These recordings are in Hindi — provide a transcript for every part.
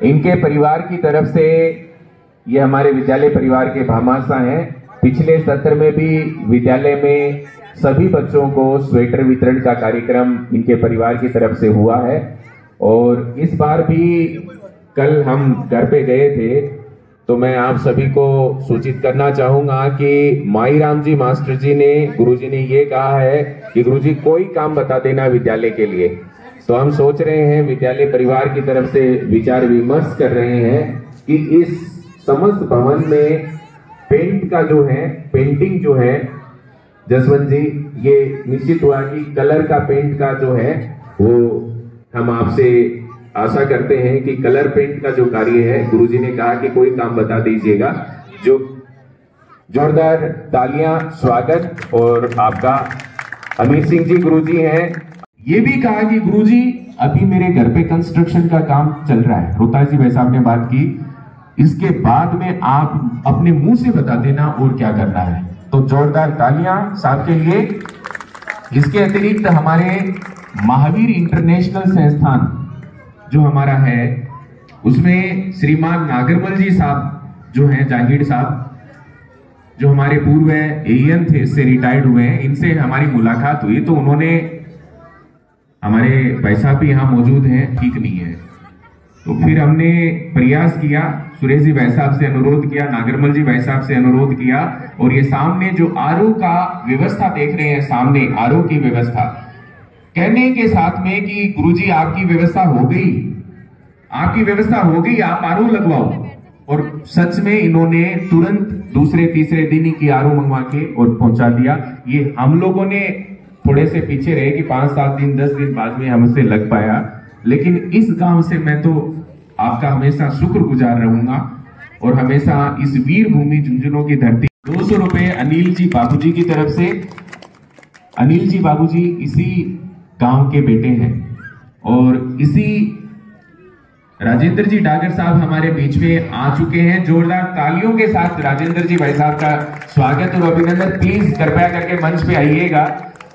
इनके परिवार की तरफ से, ये हमारे विद्यालय परिवार के भामाशाह हैं। पिछले सत्र में भी विद्यालय में सभी बच्चों को स्वेटर वितरण का कार्यक्रम इनके परिवार की तरफ से हुआ है। और इस बार भी कल हम घर पे गए थे, तो मैं आप सभी को सूचित करना चाहूंगा कि माई राम जी मास्टर जी ने, गुरुजी ने ये कहा है कि गुरुजी कोई काम बता देना विद्यालय के लिए। तो हम सोच रहे हैं, विद्यालय परिवार की तरफ से विचार विमर्श कर रहे हैं कि इस समस्त भवन में पेंट का जो है, पेंटिंग जो है जसवंत जी, ये निश्चित हुआ कि कलर का पेंट का जो है वो हम आपसे आशा करते हैं कि कलर पेंट का जो कार्य है, गुरुजी ने कहा कि कोई काम बता दीजिएगा। जो जोरदार तालियां, स्वागत। और आपका अमीर सिंह जी गुरुजी हैं। ये भी कहा कि गुरुजी अभी मेरे घर पे कंस्ट्रक्शन का काम चल रहा है, रोहतास जी भाई साहब ने बात की, इसके बाद में आप अपने मुंह से बता देना और क्या करना है। तो जोरदार तालियां साहब के लिए। इसके अतिरिक्त हमारे महावीर इंटरनेशनल संस्थान जो हमारा है, उसमें श्रीमान नागरमल जी साहब जो हैं, जांगीड़ साहब, जो हमारे पूर्व एएन थे, इससे रिटायर्ड हुए हैं, इनसे हमारी मुलाकात हुई। तो उन्होंने, हमारे भाई साहब भी यहाँ मौजूद हैं, ठीक नहीं है, तो फिर हमने प्रयास किया, सुरेश जी भाई साहब से अनुरोध किया, नागरमल जी भाई साहब से अनुरोध किया, और ये सामने जो आरओ का व्यवस्था देख रहे हैं, सामने आरओ की व्यवस्था, कहने के साथ में कि गुरुजी आपकी व्यवस्था हो गई, आपकी व्यवस्था हो गई, आप आरओ लगवाओ। और सच में इन्होंने तुरंत दूसरे तीसरे दिन ही की आरओ मंगवा के और पहुंचा दिया। ये हम लोगों ने थोड़े से पीछे रहे कि 5-7 दिन 10 दिन बाद में हमसे लग पाया, लेकिन इस गांव से मैं तो आपका हमेशा शुक्रगुजार रहूंगा और हमेशा इस वीर भूमि झुंझुनू की धरती। 200 रुपए अनिल जी बाबूजी की तरफ से। अनिल जी बाबूजी इसी गांव के बेटे हैं और इसी राजेंद्र जी डागर साहब हमारे बीच में आ चुके हैं। जोरदार तालियों के साथ राजेंद्र जी भाई साहब का स्वागत और अभिनंदन। प्लीज कृपया करके मंच पे आइएगा।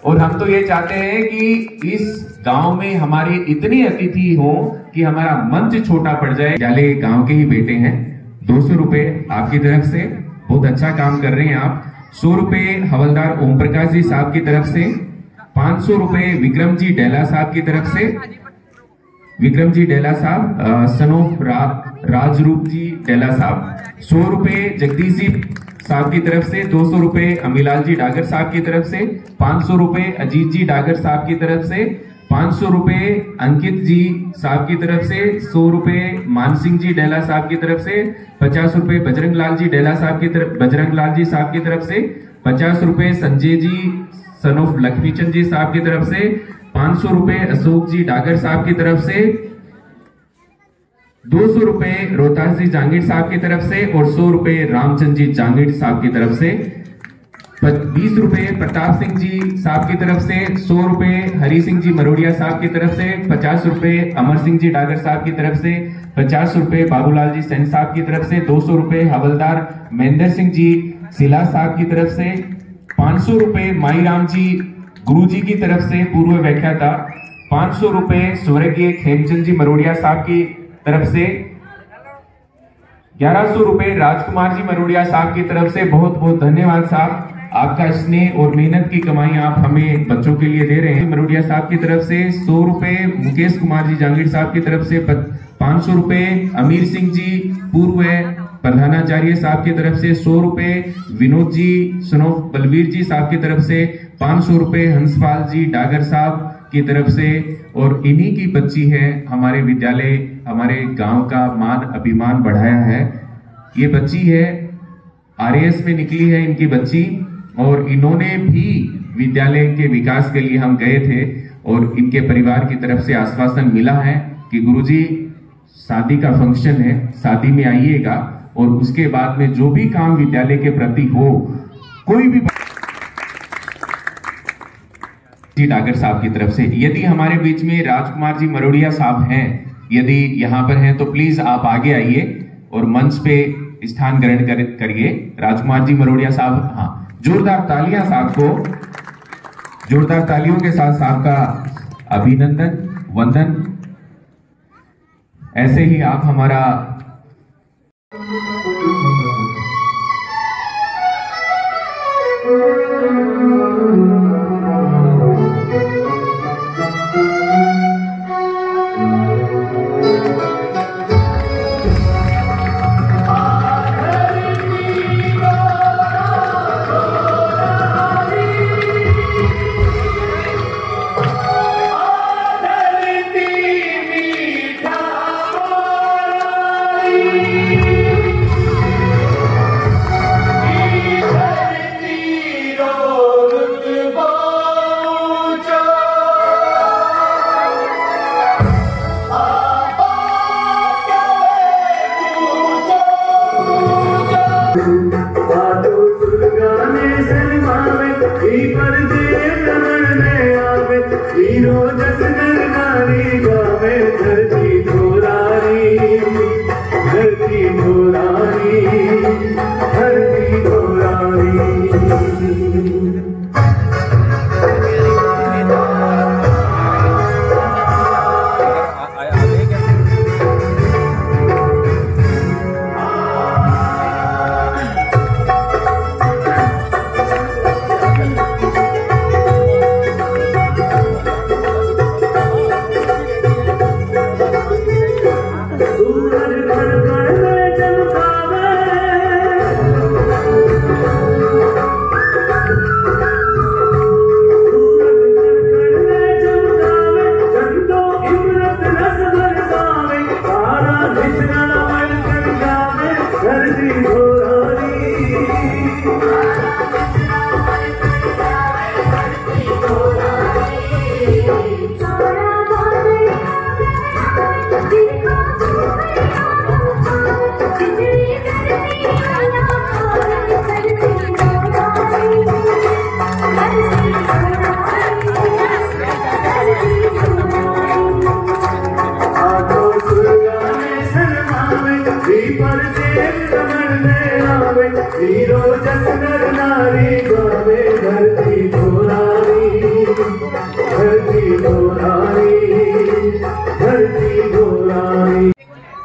और हम तो ये चाहते हैं कि इस गांव में हमारे इतने अतिथि हो कि हमारा मंच छोटा पड़ जाए। विद्यालय गांव के ही बेटे हैं। 200 रुपए आपकी तरफ से, बहुत अच्छा काम कर रहे हैं आप। 100 रुपए हवलदार ओम प्रकाश जी साहब की तरफ से। 500 रुपए विक्रम जी डेला साहब की तरफ से। विक्रम जी डेला साहब, सनोफ राजरूप जी डेला साहब। 100 रुपए जगदीश जी साहब की तरफ से। 200 रुपए अमीलाल जी डागर साहब की तरफ से। 500 रुपए अजीत जी डागर साहब की तरफ से। 500 रुपए अंकित जी साहब की तरफ से। 100 रुपए मानसिंह जी डेला साहब की तरफ से। 50 रुपए बजरंग लाल जी डेला साहब की तरफ, बजरंग लाल जी साहब की तरफ से। 50 रुपए संजय जी सनोफ लक्ष्मीचंद जी साहब की तरफ से। 500 रुपए अशोक जी डागर साहब की तरफ से। 200 रुपए रोहतास जी जांगीड़ साहब की तरफ से और 100 रुपए रामचंद जी जांगीड़ साहब की तरफ से। 20 रुपए प्रताप सिंह जी साहब की तरफ से। 100 रुपए हरि सिंह जी मरोड़िया साहब की तरफ से। 50 रुपए अमर सिंह जी डागर साहब की तरफ से। 50 रुपए बाबूलाल जी सेन साहब की तरफ से। 200 रुपए हवलदार महेंद्र सिंह जी सिला साहब की तरफ से। 500 रुपए माई राम जी गुरु जी की तरफ से, पूर्व व्याख्याता। 500 रुपए स्वर्गीय खेमचंद जी मरोड़िया साहब की तरफ से। 1100 रुपए राजकुमार जी मरोड़िया साहब की तरफ से। बहुत बहुत धन्यवाद साहब, आपका स्नेह और मेहनत की कमाई आप हमें बच्चों के लिए दे रहे हैं। मरोड़िया साहब की तरफ से 100 रुपए मुकेश कुमार जी जांगीड़ साहब की तरफ से। 500 रुपए अमीर सिंह जी पूर्व प्रधानाचार्य साहब की तरफ से। 100 रुपए विनोद जी सनोफ बलवीर जी साहब की तरफ से। 500 रुपए हंसपाल जी डागर साहब की तरफ से। और इन्हीं की बच्ची है, हमारे विद्यालय, हमारे गांव का मान अभिमान बढ़ाया है। ये बच्ची है, आरएएस में निकली है इनकी बच्ची, और इन्होंने भी विद्यालय के विकास के लिए हम गए थे और इनके परिवार की तरफ से आश्वासन मिला है कि गुरुजी शादी का फंक्शन है, शादी में आइएगा और उसके बाद में जो भी काम विद्यालय के प्रति हो, कोई भी डागर साहब की तरफ से। यदि हमारे बीच में राजकुमार जी मरोड़िया साहब हैं, यदि यहाँ पर हैं, तो प्लीज आप आगे आइए और मंच पे स्थान ग्रहण करिए। राजकुमार जी मरोड़िया साहब, हाँ, जोरदार तालियां साहब को, जोरदार तालियों के साथ साहब का अभिनंदन, वंदन। ऐसे ही आप हमारा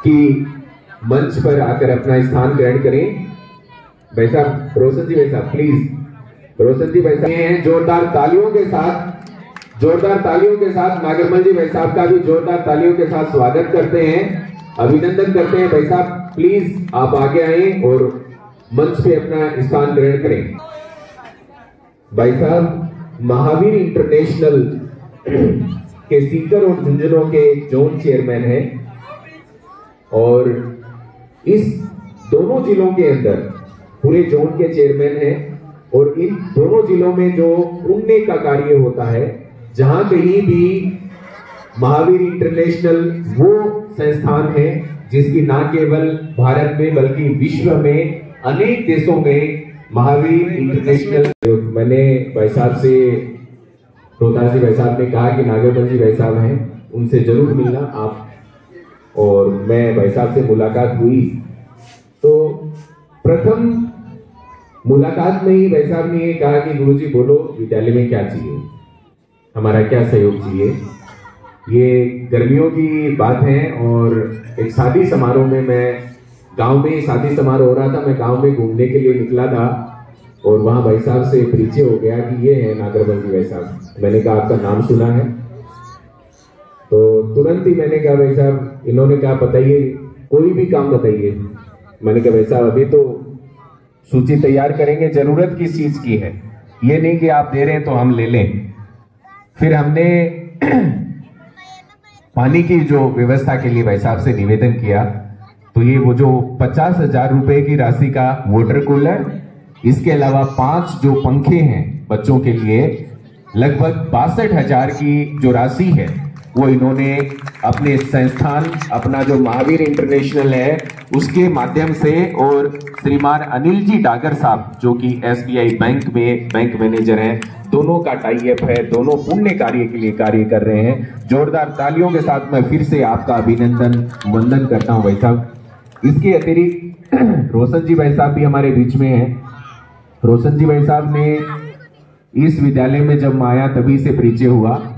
कि मंच पर आकर अपना स्थान ग्रहण करें। भाई साहब, रोशन जी भाई साहब प्लीज, रोशन जी भाई साहब हैं, जोरदार तालियों के साथ नागरमल जी भाई साहब का भी जोरदार तालियों के साथ स्वागत करते हैं, अभिनंदन करते हैं। भाई साहब प्लीज आप आगे आए और मंच पे अपना स्थान ग्रहण करें। भाई साहब महावीर इंटरनेशनल के सीकर और झुंझुनू के जोन चेयरमैन हैं और इस दोनों जिलों के अंदर पूरे जोन के चेयरमैन हैं और इन दोनों जिलों में जो पुण्य का कार्य होता है, जहां कहीं भी महावीर इंटरनेशनल वो संस्थान है जिसकी न केवल भारत में बल्कि विश्व में अनेक देशों में महावीर इंटरनेशनल। मैंने भाई साहब से, रोहतास जी भाई साहब ने कहा कि नागरमल जी भाई साहब हैं, उनसे जरूर मिलना आप, और मैं भाई साहब से मुलाकात हुई तो प्रथम मुलाकात में ही भाई साहब ने ये कहा कि गुरुजी बोलो विद्यालय में क्या चाहिए, हमारा क्या सहयोग चाहिए। ये गर्मियों की बात है और एक शादी समारोह में, मैं गांव में शादी समारोह हो रहा था, मैं गांव में घूमने के लिए निकला था और वहां भाई साहब से परिचय हो गया कि ये है नागरमल जी भाई साहब। मैंने कहा आपका नाम सुना है, तो तुरंत ही मैंने कहा भाई साहब, इन्होंने कहा बताइए कोई भी काम बताइए। मैंने कहा भाई साहब अभी तो सूची तैयार करेंगे, जरूरत किस चीज की है, ये नहीं कि आप दे रहे हैं तो हम ले लें। फिर हमने पानी की जो व्यवस्था के लिए भाई साहब से निवेदन किया, तो ये वो जो 50,000 रुपए की राशि का वाटर कूलर, इसके अलावा 5 जो पंखे हैं बच्चों के लिए, लगभग 62,000 की जो राशि है वो इन्होंने अपने संस्थान, अपना जो महावीर इंटरनेशनल है उसके माध्यम से, और श्रीमान अनिल जी डागर साहब जो कि SBI बैंक में बैंक मैनेजर हैं, दोनों का टाई अप है, दोनों पुण्य कार्य के लिए कार्य कर रहे हैं। जोरदार तालियों के साथ मैं फिर से आपका अभिनंदन वंदन करता हूं भाई साहब। इसके अतिरिक्त रोशन जी भाई साहब भी हमारे बीच में हैं। रोशन जी भाई साहब ने इस विद्यालय में जब आया तभी से परिचय हुआ।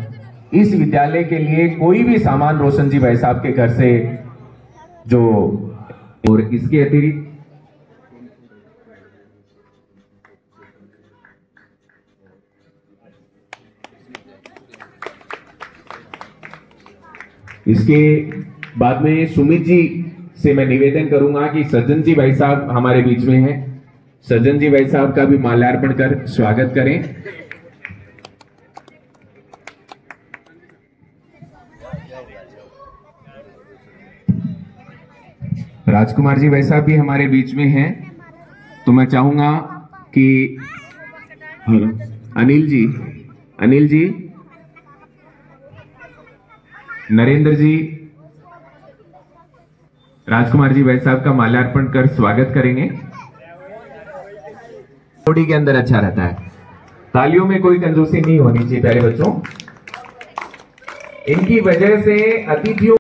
इस विद्यालय के लिए कोई भी सामान रोशन जी भाई साहब के घर से जो और इसके अतिरिक्त इसके बाद में सुमित जी से मैं निवेदन करूंगा कि सज्जन जी भाई साहब हमारे बीच में हैं। सज्जन जी भाई साहब का भी माल्यार्पण कर स्वागत करें। राजकुमार जी भाई साहब भी हमारे बीच में हैं, तो मैं चाहूंगा कि अनिल जी, नरेंद्र जी, राजकुमार जी भाई साहब का माल्यार्पण कर स्वागत करेंगे। बॉडी के अंदर अच्छा रहता है। तालियों में कोई कंजूसी नहीं होनी चाहिए प्यारे बच्चों। इनकी वजह से अतिथियों